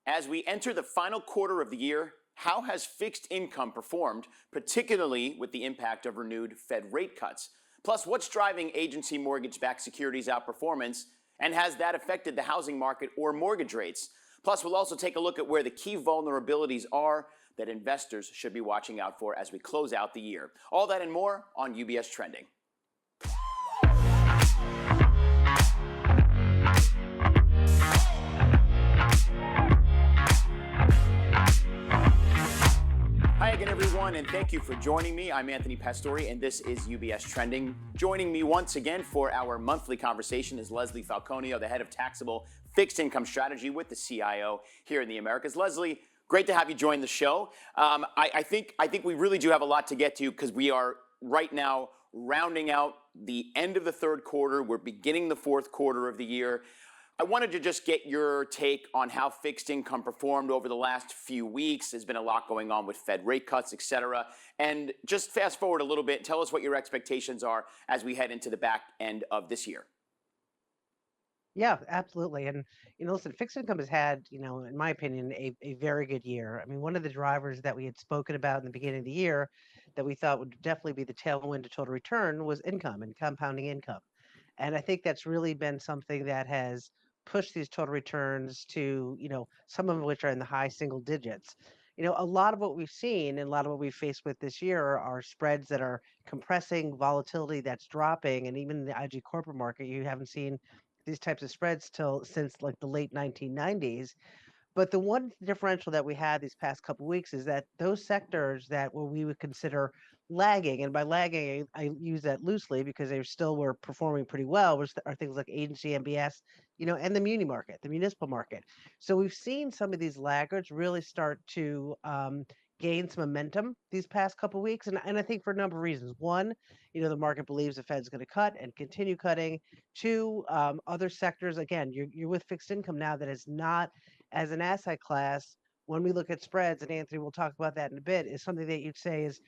As we enter the final quarter of the year, how has fixed income performed, particularly with the impact of renewed Fed rate cuts? Plus, what's driving agency mortgage-backed securities outperformance, and has that affected the housing market or mortgage rates? Plus, we'll also take a look at where the key vulnerabilities are that investors should be watching out for as we close out the year. All that and more on UBS Trending. Hi again, everyone, and thank you for joining me. I'm Anthony Pastore, and this is UBS Trending. Joining me once again for our monthly conversation is Leslie Falconio, the head of taxable fixed income strategy with the CIO here in the Americas. Leslie, great to have you join the show. I think we really do have a lot to get to because we are right now rounding out the end of the third quarter. We're beginning the fourth quarter of the year. I wanted to just get your take on how fixed income performed over the last few weeks. There's been a lot going on with Fed rate cuts, et cetera. And just fast forward a little bit and tell us what your expectations are as we head into the back end of this year. Yeah, absolutely. And, listen, fixed income has had, in my opinion, a very good year. I mean, one of the drivers that we had spoken about in the beginning of the year that we thought would definitely be the tailwind to total return was income and compounding income. And I think that's really been something that has pushed these total returns to, some of which are in the high single digits. A lot of what we've seen and a lot of what we've faced with this year are spreads that are compressing, volatility that's dropping, and even in the IG corporate market, you haven't seen these types of spreads till since like the late 1990s. But the one differential that we had these past couple weeks is that those sectors that what we would consider lagging, and by lagging, I use that loosely because they still were performing pretty well, which are things like agency MBS, and the muni market, the municipal market. So we've seen some of these laggards really start to gain some momentum these past couple weeks, and I think for a number of reasons. One, the market believes the Fed's going to cut and continue cutting. Two, other sectors, again, you're with fixed income now that is not as an asset class, when we look at spreads, and Anthony, we'll talk about that in a bit, is something that you'd say is,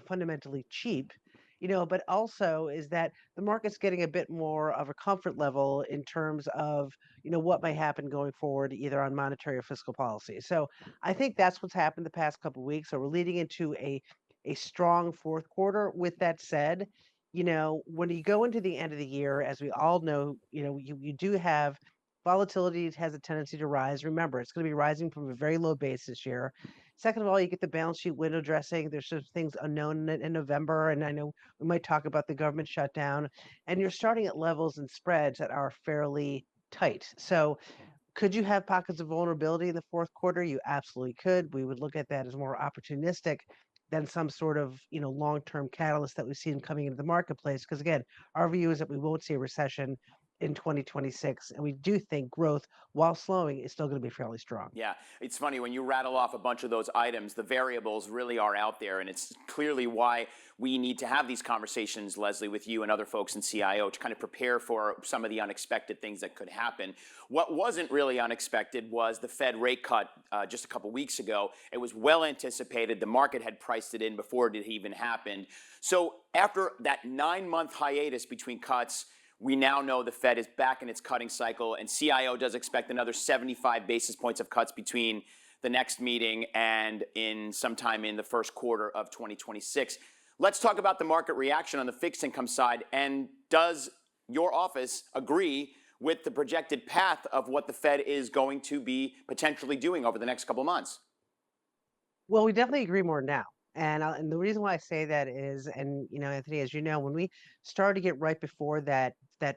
fundamentally cheap, but also is that the market's getting a bit more of a comfort level in terms of, what may happen going forward, either on monetary or fiscal policy. So I think that's what's happened the past couple of weeks. So we're leading into a strong fourth quarter. With that said, when you go into the end of the year, as we all know, you do have volatility has a tendency to rise. Remember, it's going to be rising from a very low base this year. Second of all, you get the balance sheet window dressing. There's some things unknown in November, and I know we might talk about the government shutdown. And you're starting at levels and spreads that are fairly tight. So could you have pockets of vulnerability in the fourth quarter? You absolutely could. We would look at that as more opportunistic than some sort of long-term catalyst that we've seen coming into the marketplace. Because again, our view is that we won't see a recession in 2026, and we do think growth, while slowing, is still going to be fairly strong. Yeah, it's funny when you rattle off a bunch of those items, the variables really are out there, and it's clearly why we need to have these conversations, Leslie, with you and other folks in CIO to kind of prepare for some of the unexpected things that could happen. What wasn't really unexpected was the Fed rate cut just a couple weeks ago. It was well anticipated. The market had priced it in before it even happened. So after that 9-month hiatus between cuts, we now know the Fed is back in its cutting cycle, and CIO does expect another 75 basis points of cuts between the next meeting and in sometime in the first quarter of 2026. Let's talk about the market reaction on the fixed income side. And does your office agree with the projected path of what the Fed is going to be potentially doing over the next couple of months? Well, we definitely agree more now. And the reason why I say that is, and Anthony, as you know, when we started to get right before that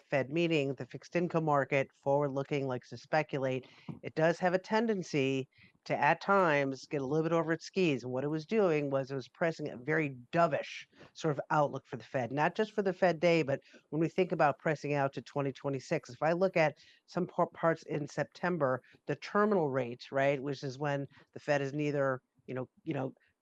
Fed meeting, the fixed income market, forward looking, likes to speculate, it does have a tendency to at times get a little bit over its skis. And what it was doing was it was pressing a very dovish sort of outlook for the Fed, not just for the Fed day, but when we think about pressing out to 2026. If I look at some parts in September, the terminal rate, right, which is when the Fed is neither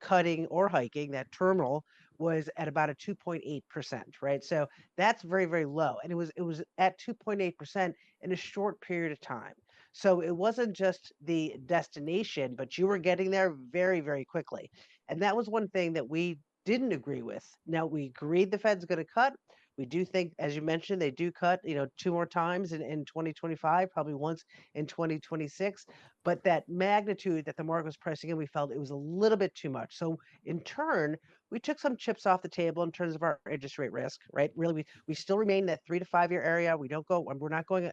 cutting or hiking, that terminal was at about a 2.8%, right? So that's very, very low. And it was at 2.8% in a short period of time. So it wasn't just the destination, but you were getting there very, very quickly. And that was one thing that we didn't agree with. Now we agreed the Fed's going to cut. We do think, as you mentioned, they do cut, two more times in 2025, probably once in 2026. but that magnitude that the market was pricing in, we felt it was a little bit too much. So in turn, we took some chips off the table in terms of our interest rate risk, right? Really, we still remain in that 3 to 5 year area. We're not going,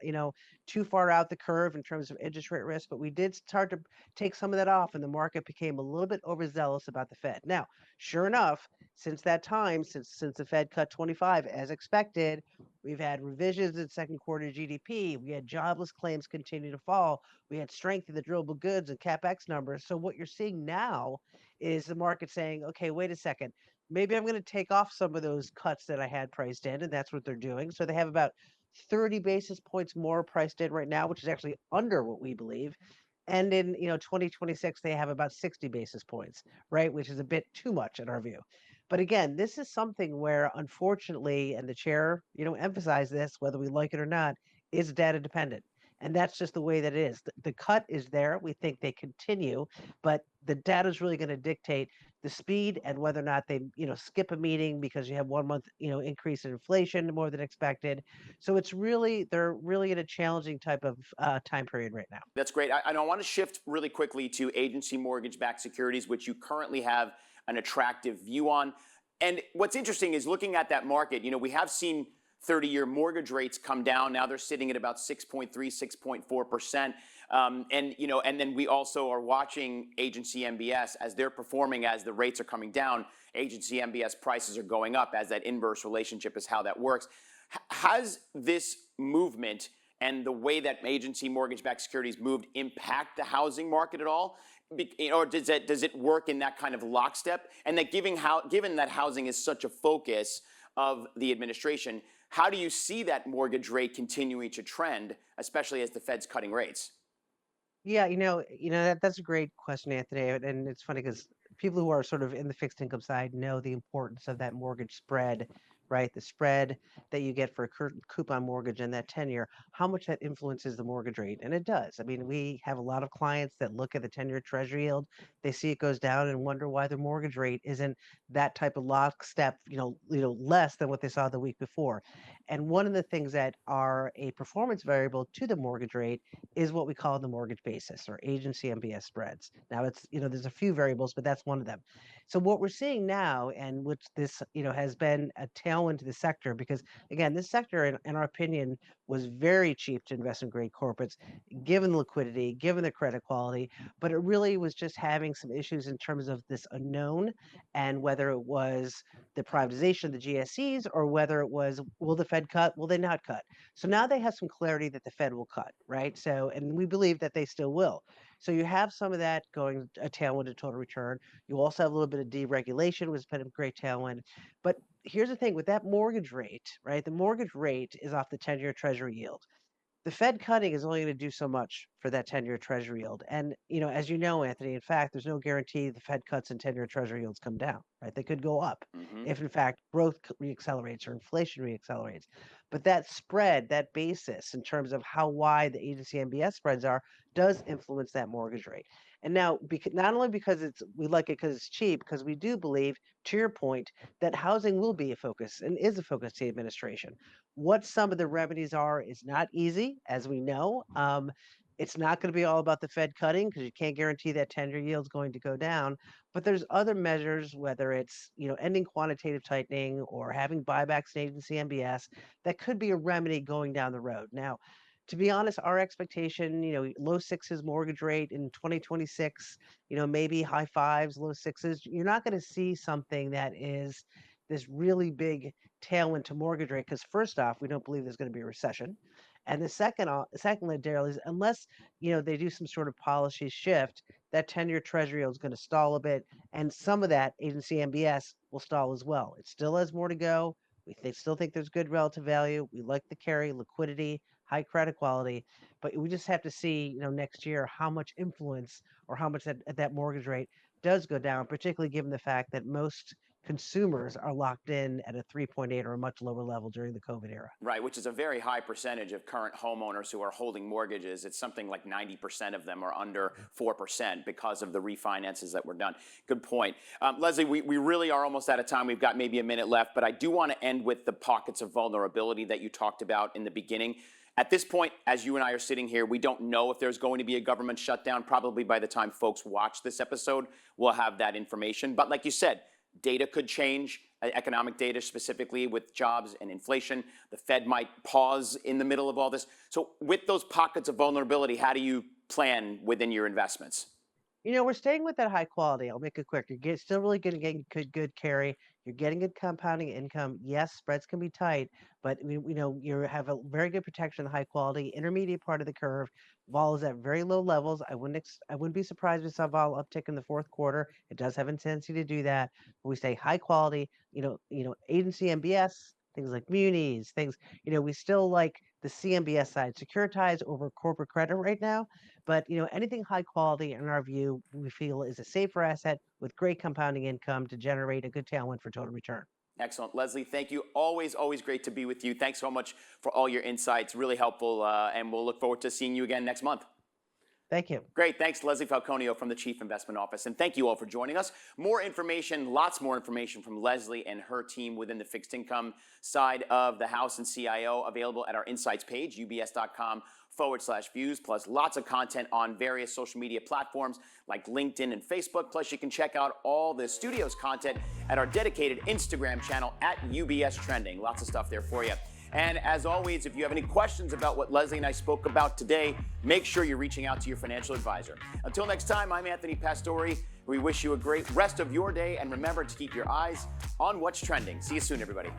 too far out the curve in terms of interest rate risk, but we did start to take some of that off, and the market became a little bit overzealous about the Fed. Now, sure enough, since that time, since the Fed cut 25 as expected, we've had revisions in second quarter GDP. We had jobless claims continue to fall. We had strength in the durable goods and capex numbers. So what you're seeing now is the market saying, okay, wait a second, maybe I'm going to take off some of those cuts that I had priced in, and that's what they're doing. So they have about 30 basis points more priced in right now, which is actually under what we believe. And in 2026, they have about 60 basis points, right, which is a bit too much in our view. But again, this is something where, unfortunately, and the chair, emphasized this, whether we like it or not, is data dependent. And that's just the way that it is. The cut is there. We think they continue, but the data is really going to dictate the speed and whether or not they, skip a meeting because you have 1 month, increase in inflation more than expected. So they're really in a challenging type of time period right now. That's great. I want to shift really quickly to agency mortgage-backed securities, which you currently have an attractive view on. And what's interesting is looking at that market, we have seen 30-year mortgage rates come down. Now they're sitting at about 6.3, 6.4%. And then we also are watching agency MBS as they're performing as the rates are coming down. Agency MBS prices are going up as that inverse relationship is how that works. Has this movement and the way that agency mortgage-backed securities moved impact the housing market at all? Or does it work in that kind of lockstep? And that given that housing is such a focus of the administration, how do you see that mortgage rate continuing to trend, especially as the Fed's cutting rates? Yeah, that's a great question, Anthony. And it's funny because people who are sort of in the fixed income side know the importance of that mortgage spread, right? The spread that you get for a coupon mortgage and that tenure, how much that influences the mortgage rate. And it does. I mean, we have a lot of clients that look at the 10-year treasury yield, they see it goes down and wonder why their mortgage rate isn't that type of lockstep, less than what they saw the week before. And one of the things that are a performance variable to the mortgage rate is what we call the mortgage basis or agency MBS spreads. Now it's, there's a few variables, but that's one of them. So what we're seeing now, and which this, has been a tailwind to the sector, because again, this sector, in our opinion, was very cheap to investment grade corporates, given the liquidity, given the credit quality, but it really was just having some issues in terms of this unknown and whether it was the privatization of the GSEs or whether it was, will the Fed cut, will they not cut? So now they have some clarity that the Fed will cut, right? So, and we believe that they still will. So you have some of that going a tailwind to total return. You also have a little bit of deregulation, which has been a great tailwind. But here's the thing with that mortgage rate, right? The mortgage rate is off the 10-year treasury yield. The Fed cutting is only going to do so much for that 10-year treasury yield. And, as you know, Anthony, in fact, there's no guarantee the Fed cuts and 10-year treasury yields come down, right? They could go up Mm-hmm. if, in fact, growth reaccelerates or inflation reaccelerates. But that spread, that basis in terms of how wide the agency MBS spreads are, does influence that mortgage rate. And now, not only because we like it because it's cheap, because we do believe, to your point, that housing will be a focus and is a focus to the administration. What some of the remedies are is not easy, as we know. It's not going to be all about the Fed cutting because you can't guarantee that 10-year yield is going to go down. But there's other measures, whether it's ending quantitative tightening or having buybacks in agency MBS, that could be a remedy going down the road. Now, to be honest, our expectation, low sixes mortgage rate in 2026, maybe high fives, low sixes. You're not going to see something that is this really big tailwind to mortgage rate because first off, we don't believe there's going to be a recession. And secondly, Daryl, is unless they do some sort of policy shift, that 10-year treasury yield is going to stall a bit, and some of that agency MBS will stall as well. It still has more to go. Still think there's good relative value. We like the carry, liquidity, high credit quality, but we just have to see, next year how much influence or how much that mortgage rate does go down, particularly given the fact that most consumers are locked in at a 3.8 or a much lower level during the COVID era. Right, which is a very high percentage of current homeowners who are holding mortgages. It's something like 90% of them are under 4% because of the refinances that were done. Good point. Leslie, we really are almost out of time. We've got maybe a minute left, but I do want to end with the pockets of vulnerability that you talked about in the beginning. At this point, as you and I are sitting here, we don't know if there's going to be a government shutdown. Probably by the time folks watch this episode, we'll have that information. But like you said, data could change, economic data specifically with jobs and inflation. The Fed might pause in the middle of all this. So with those pockets of vulnerability, how do you plan within your investments? We're staying with that high quality. I'll make it quick. Still really getting good carry. You're getting good compounding income. Yes, spreads can be tight, but you have a very good protection, high quality, intermediate part of the curve. Vol is at very low levels. I wouldn't be surprised if we saw vol uptick in the fourth quarter. It does have a tendency to do that. But we stay high quality. Agency MBS, things like munis, things. We still like the CMBS side, securitized over corporate credit right now. But anything high quality, in our view, we feel is a safer asset with great compounding income to generate a good tailwind for total return. Excellent. Leslie, thank you. Always great to be with you. Thanks so much for all your insights. Really helpful. And we'll look forward to seeing you again next month. Thank you. Great. Thanks, Leslie Falconio from the Chief Investment Office. And thank you all for joining us. More information, lots more information from Leslie and her team within the fixed income side of the house and CIO available at our insights page, ubs.com/views, plus lots of content on various social media platforms like LinkedIn and Facebook. Plus, you can check out all the studio's content at our dedicated Instagram channel at UBS Trending. Lots of stuff there for you. And as always, if you have any questions about what Leslie and I spoke about today, make sure you're reaching out to your financial advisor. Until next time, I'm Anthony Pastore. We wish you a great rest of your day, and remember to keep your eyes on what's trending. See you soon, everybody.